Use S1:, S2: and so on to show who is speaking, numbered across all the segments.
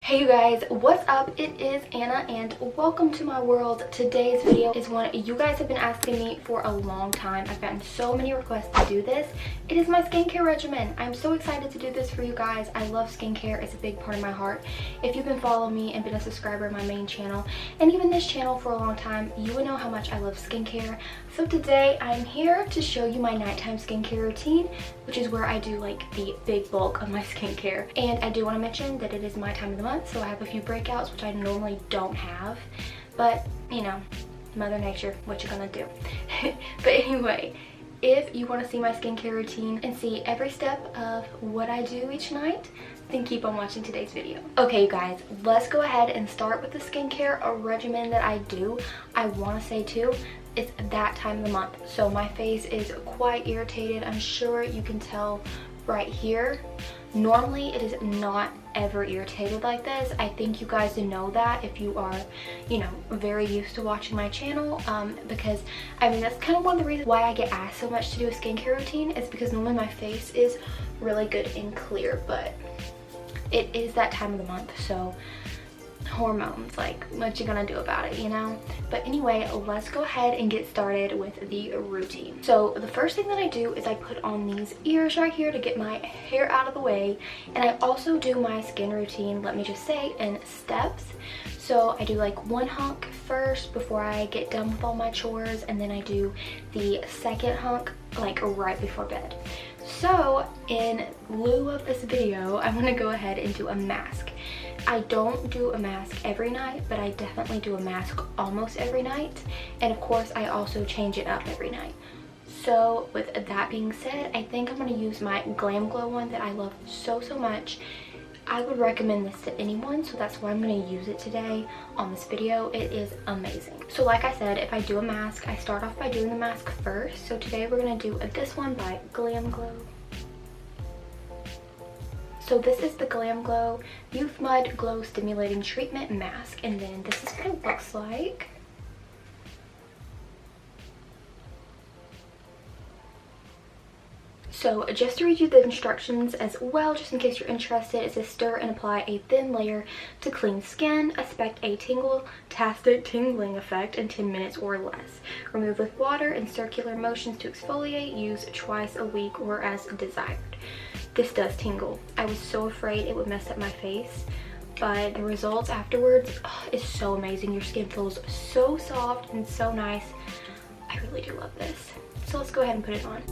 S1: Hey you guys, what's up? It is Anna and welcome to my world. Today's video is one you guys have been asking me for a long time. I've gotten so many requests to do this. It is my skincare regimen. I'm so excited to do this for you guys. I love skincare. It's a big part of my heart. If you've been following me and been a subscriber of my main channel and even this channel for a long time, you would know how much I love skincare. So today I'm here to show you my nighttime skincare routine, which is where I do like the big bulk of my skincare. And I do want to mention that it is my time of the month, so I have a few breakouts which I normally don't have, but you know, Mother Nature, what you gonna do? But anyway, if you want to see my skincare routine and see every step of what I do each night, then keep on watching today's video. Okay you guys, let's go ahead and start with the skincare regimen that I do. I want to say too, it's that time of the month, so my face is quite irritated. I'm sure you can tell right here. Normally it is not ever irritated like this. I think you guys know that if you are, you know, very used to watching my channel, because I mean that's kind of one of the reasons why I get asked so much to do a skincare routine, is because normally my face is really good and clear, but it is that time of the month, so hormones, like what you gonna do about it, you know? But anyway, let's go ahead and get started with the routine. So the first thing that I do is I put on these ears right here to get my hair out of the way, and I also do my skin routine, let me just say, in steps. So I do like one hunk first before I get done with all my chores, and then I do the second hunk like right before bed. So in lieu of this video, I'm gonna go ahead and do a mask. I don't do a mask every night, but I definitely do a mask almost every night. And of course, I also change it up every night. So with that being said, I think I'm gonna use my Glam Glow one that I love so much. I would recommend this to anyone, so that's why I'm going to use it today on this video. It is amazing. So like I said, if I do a mask, I start off by doing the mask first. So today we're going to do this one by Glam Glow. So this is the Glam Glow Youth Mud Glow Stimulating Treatment Mask, and then this is what it looks like. So just to read you the instructions as well, just in case you're interested, it says stir and apply a thin layer to clean skin. Expect a tingle-tastic tingling effect in 10 minutes or less. Remove with water and circular motions to exfoliate. Use twice a week or as desired. This does tingle. I was so afraid it would mess up my face, but the results afterwards is so amazing. Your skin feels so soft and so nice. I really do love this. So let's go ahead and put it on.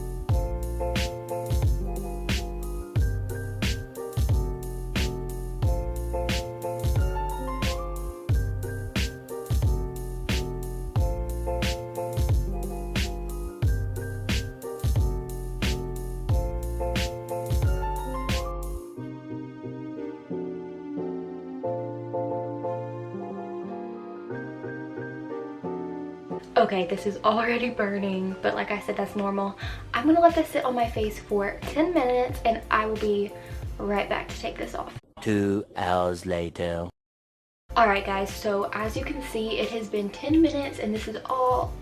S1: Okay, this is already burning, but like I said, that's normal. I'm gonna let this sit on my face for 10 minutes and I will be right back to take this off.
S2: 2 hours later.
S1: Alright guys, so as you can see, it has been 10 minutes and this is all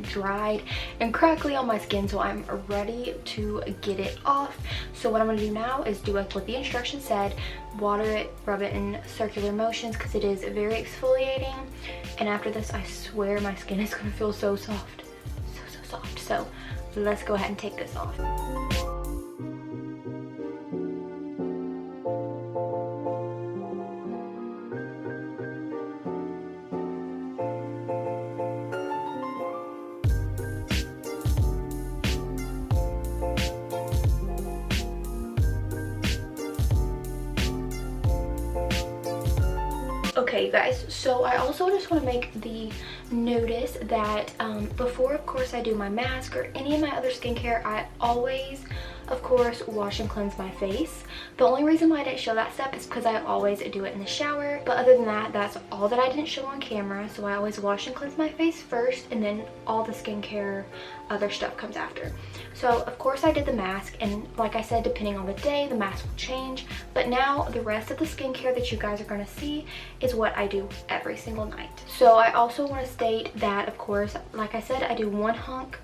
S1: dried and crackly on my skin, so I'm ready to get it off. So what I'm going to do now is do like what the instructions said, water it, rub it in circular motions because it is very exfoliating, and after this I swear my skin is going to feel so soft, so soft. So let's go ahead and take this off. Okay you guys, so I also just want to make the notice that before of course I do my mask or any of my other skincare, I always of course wash and cleanse my face. The only reason why I didn't show that step is because I always do it in the shower, but other than that, that's all that I didn't show on camera. So I always wash and cleanse my face first, and then all the skincare other stuff comes after. So of course I did the mask, and like I said, depending on the day the mask will change, but now the rest of the skincare that you guys are going to see is what I do every single night. So I also want to state that of course, like I said, I do one hunk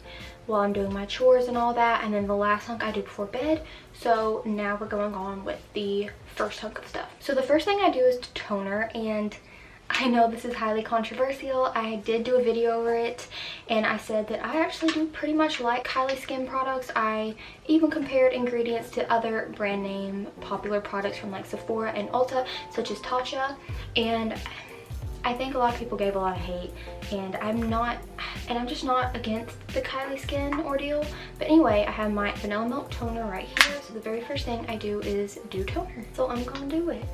S1: while I'm doing my chores and all that, and then the last hunk I do before bed. So now we're going on with the first hunk of stuff. So the first thing I do is toner, and I know this is highly controversial. I did do a video over it, and I said that I actually do pretty much like Kylie Skin products. I even compared ingredients to other brand name popular products from like Sephora and Ulta, such as Tatcha, and I think a lot of people gave a lot of hate, and I'm just not against the Kylie Skin ordeal. But anyway, I have my vanilla milk toner right here. So the very first thing I do is do toner. So I'm gonna do it.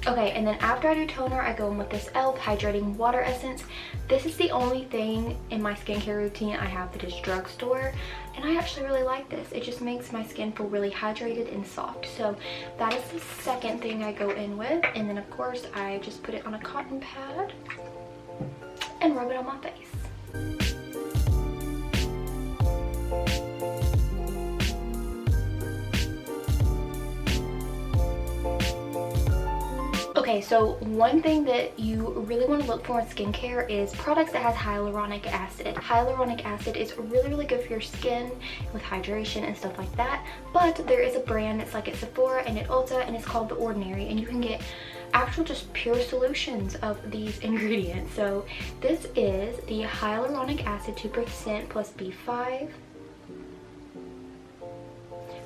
S1: Okay, and then after I do toner, I go in with this e.l.f. Hydrating Water Essence. This is the only thing in my skincare routine I have that is drugstore, and I actually really like this. It just makes my skin feel really hydrated and soft. So that is the second thing I go in with, and then of course I just put it on a cotton pad and rub it on my face. Okay, so one thing that you really want to look for in skincare is products that has hyaluronic acid. Hyaluronic acid is really, really good for your skin with hydration and stuff like that. But there is a brand that's like at Sephora and at Ulta, and it's called The Ordinary, and you can get actual just pure solutions of these ingredients. So this is the hyaluronic acid 2% plus B5.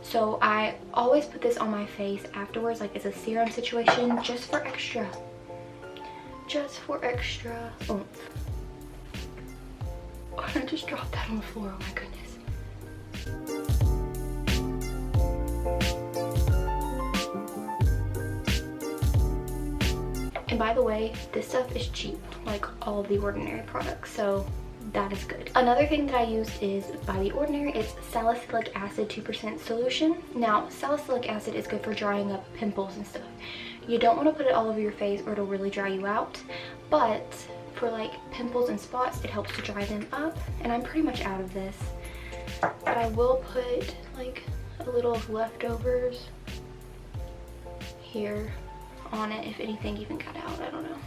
S1: So I always put this on my face afterwards, like it's a serum situation, just for extra oomph. Oh, I just dropped that on the floor, oh my goodness. And by the way, this stuff is cheap, like all of the Ordinary products, so that is good. Another thing that I use is by The Ordinary. It's salicylic acid 2% solution. Now, salicylic acid is good for drying up pimples and stuff. You don't want to put it all over your face or it'll really dry you out, but for like pimples and spots, it helps to dry them up. And I'm pretty much out of this, but I will put like a little of leftovers here on it if anything even got out, I don't know.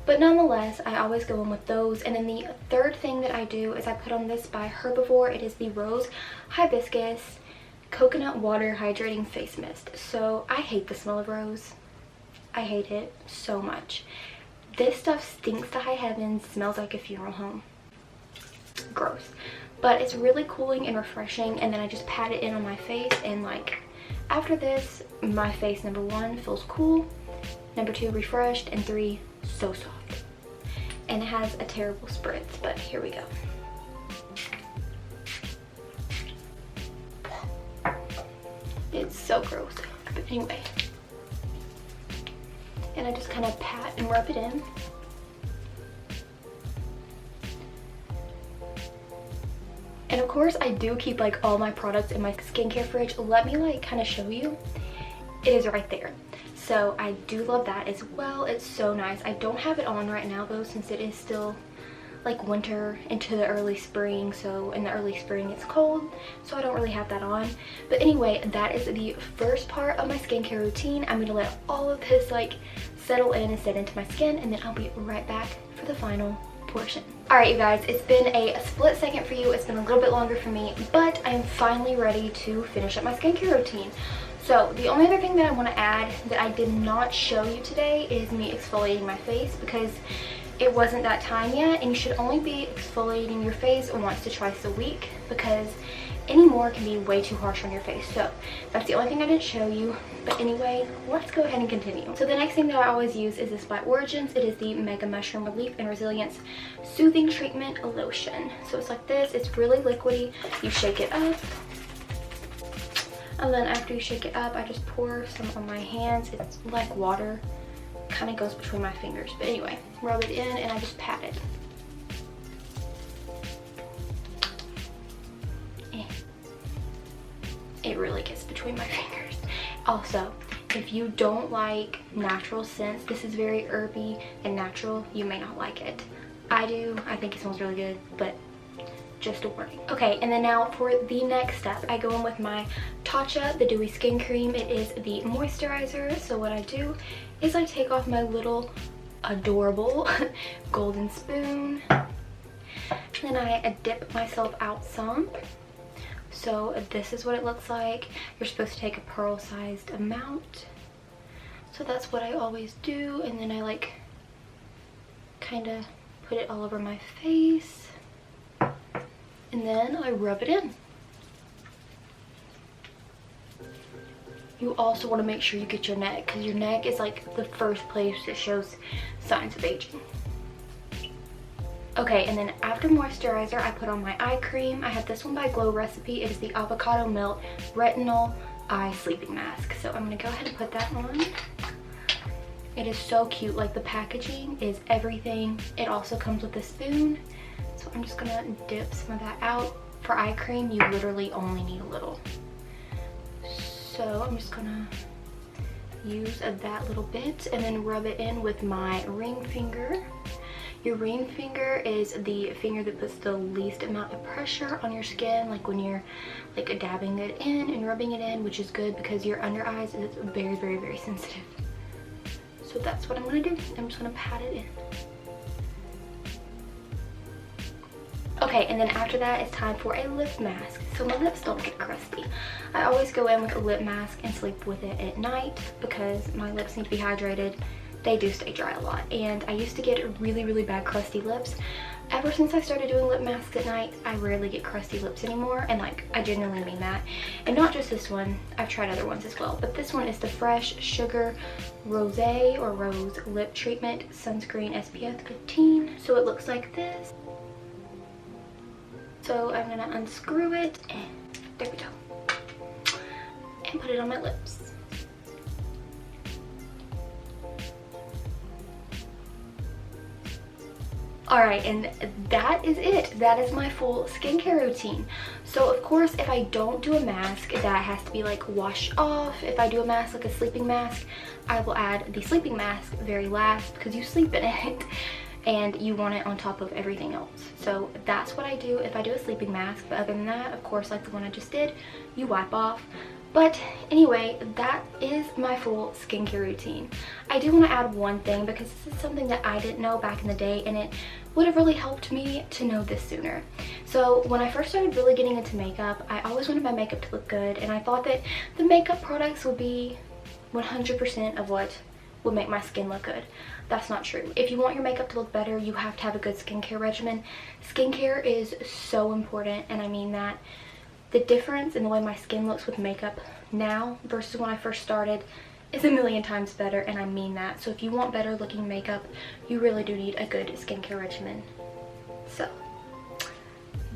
S1: But nonetheless, I always go in with those. And then the third thing that I do is I put on this by Herbivore. It is the Rose Hibiscus Coconut Water Hydrating Face Mist. So I hate the smell of rose. I hate it so much. This stuff stinks to high heavens, smells like a funeral home. Gross. But it's really cooling and refreshing, and then I just pat it in on my face, and like after this, my face, number one, feels cool, number two, refreshed, and three, so soft. And it has a terrible spritz, but here we go. It's so gross, but anyway. And I just kind of pat and rub it in. And of course I do keep like all my products in my skincare fridge. Let me like kind of show you. It is right there. So I do love that as well. It's so nice. I don't have it on right now though, since it is still like winter into the early spring. So in the early spring it's cold, so I don't really have that on. But anyway, that is the first part of my skincare routine. I'm gonna let all of this like settle in and set into my skin, and then I'll be right back for the final portion. Alright you guys, it's been a split second for you. It's been a little bit longer for me, but I'm finally ready to finish up my skincare routine. So the only other thing that I want to add that I did not show you today is me exfoliating my face, because it wasn't that time yet, and you should only be exfoliating your face once to twice a week, because any more can be way too harsh on your face. So that's the only thing I didn't show you. But anyway, let's go ahead and continue. So the next thing that I always use is this by Origins. It is the Mega Mushroom Relief and Resilience Soothing Treatment Lotion. So it's like this. It's really liquidy. You shake it up. And then after you shake it up, I just pour some on my hands. It's like water, kind of goes between my fingers. But anyway, rub it in and I just pat it. It really gets between my fingers. Also, if you don't like natural scents, this is very herby and natural, you may not like it. I do. I think it smells really good, but just a warning. Okay, and then now for the next step, I go in with my Tatcha, the Dewy Skin Cream. It is the moisturizer. So what I do is I take off my little adorable golden spoon, and then I dip myself out some. So this is what it looks like. You're supposed to take a pearl-sized amount. So that's what I always do, and then I like kind of put it all over my face, and then I rub it in. You also want to make sure you get your neck, because your neck is like the first place that shows signs of aging. Okay, and then after moisturizer, I put on my eye cream. I have this one by Glow Recipe. It is the Avocado Melt Retinol Eye Sleeping Mask. So I'm going to go ahead and put that on. It is so cute. Like, the packaging is everything. It also comes with a spoon. So I'm just going to dip some of that out. For eye cream, you literally only need a little. So I'm just going to use that little bit and then rub it in with my ring finger. Your ring finger is the finger that puts the least amount of pressure on your skin, like when you're like dabbing it in and rubbing it in, which is good because your under eyes is very, very, very sensitive. So that's what I'm gonna do. I'm just gonna pat it in. Okay, and then after that, it's time for a lip mask. So my lips don't get crusty. I always go in with a lip mask and sleep with it at night because my lips need to be hydrated. They do stay dry a lot, and I used to get really, really bad crusty lips. Ever since I started doing lip masks at night, I rarely get crusty lips anymore, and like, I genuinely mean that. And not just this one, I've tried other ones as well, but this one is the Fresh Sugar Rosé or Rose Lip Treatment Sunscreen SPF 15. So it looks like this. So I'm gonna unscrew it, and there we go, and put it on my lips. Alright, and that is it. That is my full skincare routine. So of course, if I don't do a mask, that has to be like washed off. If I do a mask, like a sleeping mask, I will add the sleeping mask very last because you sleep in it and you want it on top of everything else. So that's what I do if I do a sleeping mask. But other than that, of course, like the one I just did, you wipe off. But anyway, that is my full skincare routine. I do want to add one thing because this is something that I didn't know back in the day, and it would have really helped me to know this sooner. So when I first started really getting into makeup, I always wanted my makeup to look good, and I thought that the makeup products would be 100% of what would make my skin look good. That's not true. If you want your makeup to look better, you have to have a good skincare regimen. Skincare is so important, and I mean that. The difference in the way my skin looks with makeup now versus when I first started is a million times better, and I mean that. So if you want better looking makeup, you really do need a good skincare regimen. So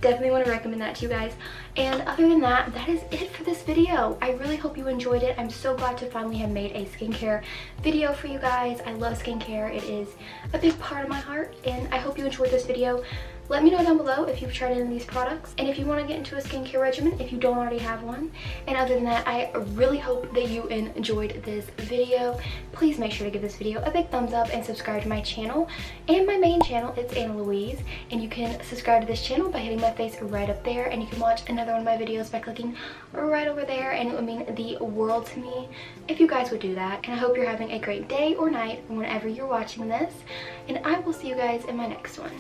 S1: definitely want to recommend that to you guys. And other than that, that is it for this video. I really hope you enjoyed it. I'm so glad to finally have made a skincare video for you guys. I love skincare. It is a big part of my heart, and I hope you enjoyed this video. Let me know down below if you've tried any of these products and if you want to get into a skincare regimen if you don't already have one. And other than that, I really hope that you enjoyed this video. Please make sure to give this video a big thumbs up and subscribe to my channel and my main channel. It's Anna Louise, and you can subscribe to this channel by hitting my face right up there, and you can watch another one of my videos by clicking right over there, and it would mean the world to me if you guys would do that. And I hope you're having a great day or night whenever you're watching this, and I will see you guys in my next one.